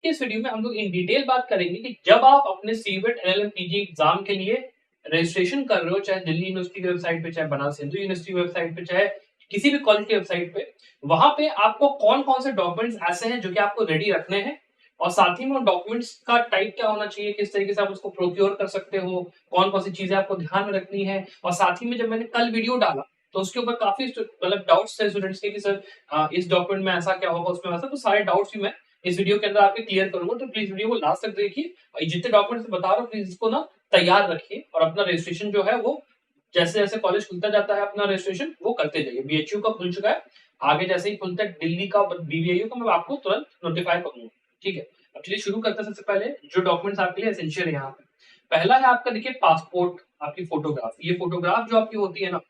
इस वीडियो में हम लोग इन डिटेल बात करेंगे कि जब आप अपने सीवेट एलएलएम पीजी एग्जाम के लिए रजिस्ट्रेशन कर रहे हो, चाहे दिल्ली यूनिवर्सिटी की वेबसाइट पे, चाहे बनारस हिंदू यूनिवर्सिटी की वेबसाइट पे, चाहे किसी भी कॉलेज की वेबसाइट पे, वहां पे आपको कौन कौन से डॉक्यूमेंट्स ऐसे हैं जो कि आपको रेडी रखने हैं और साथ ही में डॉक्यूमेंट्स का टाइप क्या होना चाहिए, किस तरीके से आप उसको प्रोक्योर कर सकते हो, कौन कौन सी चीजें आपको ध्यान में रखनी है। और साथ ही में जब मैंने कल वीडियो डाला तो उसके ऊपर काफी मतलब डाउट्स थे स्टूडेंट्स के कि सर इस डॉक्यूमेंट में ऐसा क्या होगा, उसमें वैसा, तो सारे डाउट्स भी मैं इस वीडियो के अंदर आपके क्लियर करूंगा। तो प्लीज वीडियो को लास्ट तक देखिए और जितने डॉक्यूमेंट्स बता रहा हूँ प्लीज इसको ना तैयार रखिए और अपना रजिस्ट्रेशन जो है वो जैसे जैसे कॉलेज खुलता जाता है अपना रजिस्ट्रेशन वो करते जाइए। बीएचयू का खुल चुका है, आगे जैसे ही खुलता है दिल्ली का बीबीआईयू का मैं आपको तुरंत नोटिफाई करूंगा। ठीक है, अब चलिए शुरू करते हैं। सबसे पहले जो डॉक्यूमेंट्स आपके लिए एसेंशियल है यहाँ पे, पहला है आपका देखिए पासपोर्ट, आपकी फोटोग्राफ। ये फोटोग्राफ जो आपकी होती है ना,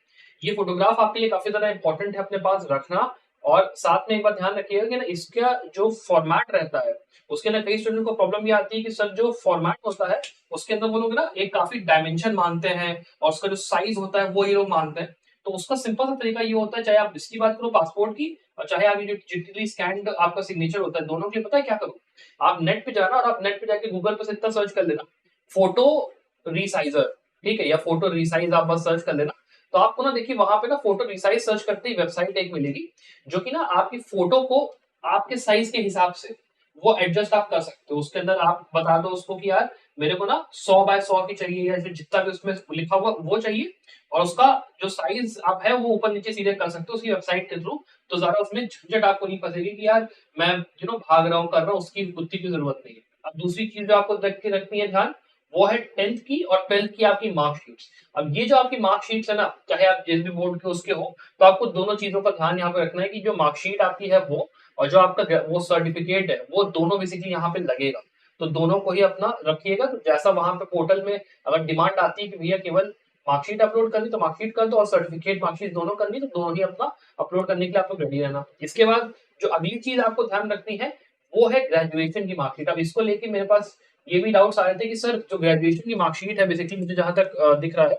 ये फोटोग्राफ आपके लिए काफी ज्यादा इंपॉर्टेंट है अपने पास रखना। और साथ में एक बात ध्यान रखिएगा कि ना इसका जो फॉर्मेट रहता है उसके अंदर कई स्टूडेंट को प्रॉब्लम ये आती है कि सर जो फॉर्मेट होता है उसके अंदर वो लोग ना एक काफी डायमेंशन मानते हैं और उसका जो साइज होता है वो ये लोग मानते हैं। तो उसका सिंपल सा तरीका ये होता है, चाहे आप इसकी बात करो पासपोर्ट की और चाहे आप ये जो डिजिटली स्कैन आपका सिग्नेचर होता है, दोनों के लिए पता है क्या करो, आप नेट पे जाना और आप नेट पे जाके गूगल पे से इतना सर्च कर लेना फोटो रिसाइजर, ठीक है, या फोटो रिसाइज आप बस सर्च कर लेना। तो आपको ना देखिए वहां पे ना फोटो रिसाइज सर्च करते ही वेबसाइट एक मिलेगी जो कि ना आपकी फोटो को आपके साइज के हिसाब से वो एडजस्ट आप कर सकते हो। उसके अंदर आप बता दो उसको कि यार मेरे को ना 100 बाय 100 की चाहिए या फिर जितना भी उसमें लिखा हुआ वो चाहिए, और उसका जो साइज आप है वो ऊपर नीचे सीधे कर सकते हो उसकी वेबसाइट के थ्रू। तो ज्यादा उसमें झंझट आपको नहीं फंसेगी कि यार मैं भाग रहा हूँ कर रहा हूँ, उसकी बुद्धि की जरूरत नहीं है। अब दूसरी चीज जो आपको रख के रखनी है ध्यान, वो है 10th की और 12th की आपकी मार्कशीट। अब ये जो आपकी मार्कशीट है ना, चाहे आप जिस भी बोर्ड के उसके हो, तो आपको दोनों चीजों का ध्यान यहाँ पे रखना है कि जो मार्कशीट आपकी है वो और जो आपका वो सर्टिफिकेट है वो दोनों बेसिकली यहाँ पे लगेगा। तो दोनों को ही अपना रखिएगा। तो जैसा वहां पे पोर्टल में अगर डिमांड आती है कि भैया केवल मार्कशीट अपलोड करनी तो मार्कशीट कर दो, और सर्टिफिकेट मार्कशीट दोनों करनी तो दोनों ही अपना अपलोड करने के लिए आप लोग रेडी रहना। इसके बाद जो अगली चीज आपको ध्यान रखनी है वो है ग्रेजुएशन की मार्कशीट। अब इसको लेके मेरे पास ये भी डाउट्स आ रहे थे कि सर जो ग्रेजुएशन की मार्कशीट है, बेसिकली मुझे जहां तक दिख रहा है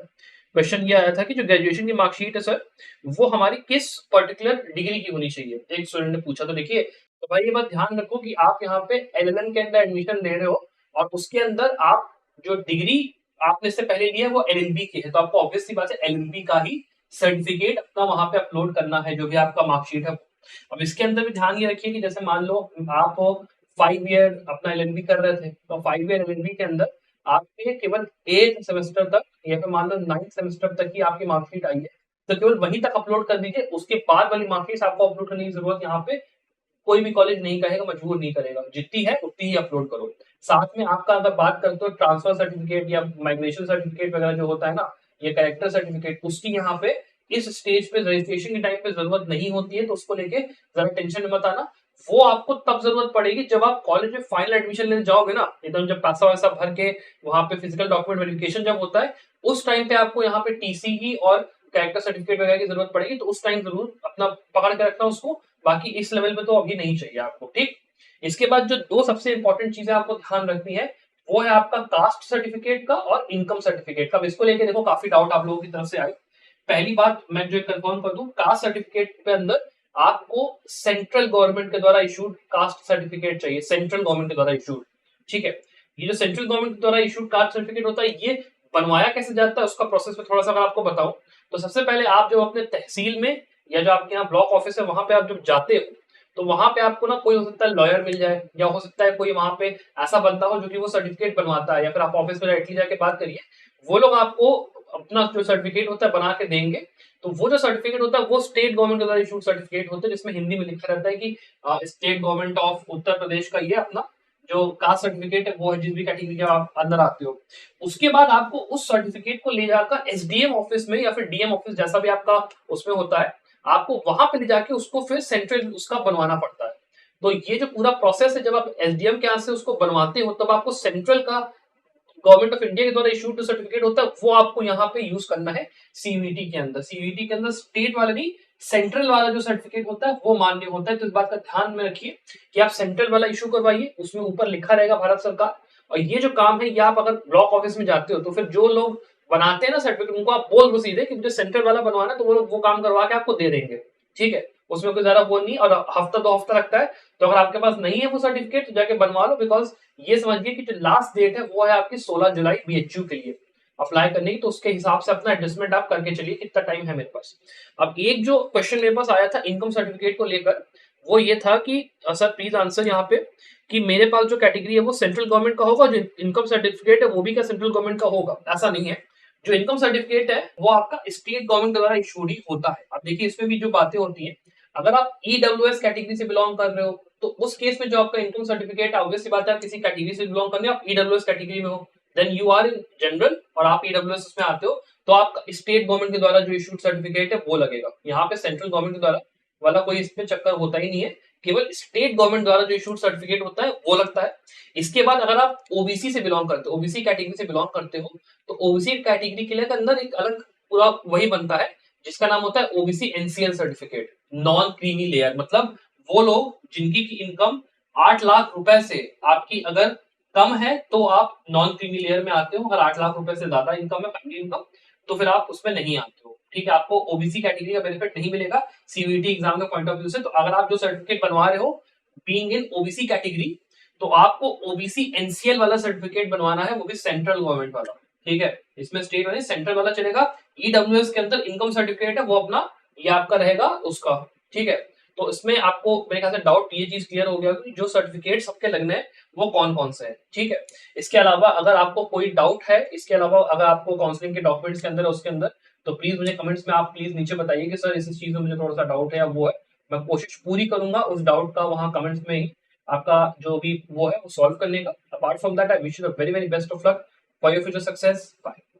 क्वेश्चन ये आया था कि जो ग्रेजुएशन की मार्कशीट है सर वो हमारी किस पर्टिकुलर डिग्री की होनी चाहिए, एक स्टूडेंट ने पूछा। तो देखिए तो भाई ये बात ध्यान रखो कि आप यहाँ पे एलएलएम के अंदर एडमिशन ले रहे हो और उसके अंदर आप जो डिग्री आपने इससे पहले लिया है वो एलएलबी की है, तो आपको ऑब्वियस सी बात है एलएलबी का ही सर्टिफिकेट अपना वहां पे अपलोड करना है जो भी आपका मार्कशीट है। अब इसके अंदर भी ध्यान ये रखिए कि जैसे मान लो आप 5 ईयर अपना एलएलबी कर रहे थे, तो 5 ईयर एलएलबी के अंदर आपके केवल 8 सेमेस्टर तक या फिर मान लो 9th सेमेस्टर तक ही आपकी मार्कशीट आई है, तो केवल वहीं तक अपलोड कर दीजिए। उसके बाद वाली मार्कशीट आपको अपलोड करने की जरूरत यहाँ पे कोई भी कॉलेज नहीं कहेगा, मजबूर नहीं करेगा, जितनी है उतनी ही अपलोड करो। साथ में आपका अगर बात करते हो ट्रांसफर सर्टिफिकेट या माइग्रेशन सर्टिफिकेट वगैरह जो होता है ना, ये कैरेक्टर सर्टिफिकेट, उसकी यहाँ पे इस स्टेज पे रजिस्ट्रेशन के टाइम पे जरूरत नहीं होती है, तो उसको लेके जरा टेंशन मत आना। वो आपको तब जरूरत पड़ेगी जब आप कॉलेज में फाइनल एडमिशन लेने जाओगे ना, एकदम जब पैसा वैसा भर के वहां पे फिजिकल डॉक्यूमेंट वेरिफिकेशन जब होता है उस टाइम पे आपको यहाँ पे टीसी की और कैरेक्टर सर्टिफिकेट वगैरह की जरूरत पड़ेगी। तो उस टाइम जरूर अपना पकड़ के रखना उसको, बाकी इस लेवल पे तो अभी नहीं चाहिए आपको। ठीक, इसके बाद जो दो सबसे इंपॉर्टेंट चीजें आपको ध्यान रखनी है वो है आपका कास्ट सर्टिफिकेट का और इनकम सर्टिफिकेट का। अब इसको लेके देखो काफी डाउट आप लोगों की तरफ से आए। पहली बात मैं जो कंफर्म कर दूं, कास्ट सर्टिफिकेट के अंदर आपको सेंट्रल गवर्नमेंट के द्वारा इशूड कास्ट सर्टिफिकेट चाहिए, सेंट्रल गवर्नमेंट के द्वारा इशूड। ठीक है, ये जो सेंट्रल गवर्नमेंट के द्वारा इशूड कास्ट सर्टिफिकेट होता है ये बनवाया कैसे जाता है उसका प्रोसेस में थोड़ा सा अगर आपको बताऊं, तो सबसे पहले आप जो अपने तहसील में या जो आपके यहाँ ब्लॉक ऑफिस है वहां पे आप जब जाते हो तो वहां पे आपको ना कोई हो सकता है लॉयर मिल जाए, या हो सकता है कोई वहां पे ऐसा बंदा हो जो कि वो सर्टिफिकेट बनवाता है, या फिर आप ऑफिस में डायरेक्टली जाके बात करिए, वो लोग आपको अपना जो सर्टिफिकेट होता है बना के देंगे। तो वो जो सर्टिफिकेट होता है वो स्टेट गवर्नमेंट के द्वारा इशूड सर्टिफिकेट होता है, जिसमें हिंदी में लिखा रहता है कि state government of Uttar Pradesh का ये अपना जो कास्ट सर्टिफिकेट है वो है, जिस भी कैटेगरी के आप अंदर आते हो। उसके बाद आपको उस सर्टिफिकेट को ले जाकर एसडीएम ऑफिस में या फिर डीएम ऑफिस जैसा भी आपका उसमें होता है, आपको वहां पे ले जाके उसको फिर सेंट्रल उसका बनवाना पड़ता है। तो ये जो पूरा प्रोसेस है, जब आप एसडीएम के यहाँ से उसको बनवाते हो तब आपको सेंट्रल का गवर्नमेंट ऑफ इंडिया के द्वारा इशूड जो सर्टिफिकेट होता है वो आपको यहाँ पे यूज करना है सीयूईटी के अंदर। सीयूईटी के अंदर स्टेट वाला नहीं, सेंट्रल वाला जो सर्टिफिकेट होता है वो मान्य होता है। तो इस बात का ध्यान में रखिए कि आप सेंट्रल वाला इशू करवाइए, उसमें ऊपर लिखा रहेगा भारत सरकार। और ये जो काम है ये आप अगर ब्लॉक ऑफिस में जाते हो तो फिर जो लोग बनाते हैं ना सर्टिफिकेट, उनको आप बोल दो सीधे कि मुझे सेंट्रल वाला बनवाना है, तो वो लोग वो काम करवा के आपको दे देंगे। ठीक है, उसमें कोई ज्यादा वो नहीं, और हफ्ता 2 हफ्ता लगता है। तो अगर आपके पास नहीं है वो सर्टिफिकेट तो जाके बनवा लो, बिकॉज ये समझिए कि जो लास्ट डेट है वो है आपकी 16 जुलाई बीएचयू के लिए अप्लाई करने की। तो उसके हिसाब से अपना एडजस्टमेंट आप करके चलिए कितना टाइम है मेरे पास। अब एक जो क्वेश्चन मेरे पास आया था इनकम सर्टिफिकेट को लेकर, वो ये था कि सर प्लीज आंसर यहाँ पे कि मेरे पास जो कैटेगरी है वो सेंट्रल गवर्नमेंट का होगा, जो इनकम सर्टिफिकेट है वो भी क्या सेंट्रल गवर्नमेंट का होगा? ऐसा नहीं है, जो इनकम सर्टिफिकेट है वो आपका स्टेट गवर्नमेंट द्वारा इशूड ही होता है। अब देखिए इसमें भी जो बातें होती हैं, अगर आप ईडब्ल्यूएस कैटेगरी से बिलोंग कर रहे हो तो उस केस में जो आपका इनकम सर्टिफिकेट है, ऑब्वियस सी बात है आप किसी कैटेगरी से बिलोंग करने, आप ईडब्ल्यूएस कैटेगरी में हो, then you are in general और आप ईडब्ल्यूएस में आते हो, तो आपका स्टेट गवर्नमेंट के द्वारा जो इशूड सर्टिफिकेट है वो लगेगा। यहाँ पे सेंट्रल गवर्नमेंट के द्वारा वाला कोई इसमें चक्कर होता ही नहीं है, केवल स्टेट गवर्नमेंट द्वारा जो इशूड सर्टिफिकेट होता है वो लगता है। इसके बाद अगर आप ओबीसी से बिलोंग करते हो, ओबीसी कैटेगरी से बिलोंग करते हो, तो ओबीसी कैटेगरी के लिए अंदर एक अलग पूरा वही बनता है जिसका नाम होता है OBC NCL certificate, non creamy layer. मतलब वो लोग जिनकी की इनकम 8 लाख रुपए से आपकी अगर कम है तो आप नॉन क्रीमी लेयर में आते हो, अगर 8 लाख रुपए से ज्यादा इनकम है फैमिली इनकम तो फिर आप उसमें नहीं आते हो। ठीक है, आपको ओबीसी कैटेगरी का बेनिफिट नहीं मिलेगा सीयूईटी एग्जाम के पॉइंट ऑफ व्यू से। तो अगर आप जो सर्टिफिकेट बनवा रहे हो बीइंग इन ओबीसी कैटेगरी, तो आपको ओबीसी एनसीएल वाला सर्टिफिकेट बनवाना है, वो भी सेंट्रल गवर्नमेंट वाला। ठीक है, इसमें स्टेट वाले सेंट्रल वाला चलेगा। ईडब्ल्यूएस के अंदर इनकम सर्टिफिकेट है वो अपना ये आपका रहेगा उसका। ठीक है, तो इसमें आपको मेरे ख्याल से डाउट ये चीज क्लियर हो गया कि जो सर्टिफिकेट सबके लगने हैं वो कौन कौन से हैं। ठीक है, इसके अलावा अगर आपको कोई डाउट है, इसके अलावा अगर आपको काउंसलिंग के डॉक्यूमेंट्स के अंदर है उसके अंदर, तो प्लीज मुझे कमेंट्स में आप प्लीज नीचे बताइए कि सर इस चीज में मुझे थोड़ा सा डाउट है या वो है। मैं कोशिश पूरी करूंगा उस डाउट का वहां कमेंट्स में ही आपका जो भी वो है वो सॉल्व करने का। Apart from that I wish you the very very best of luck for your future success. Bye.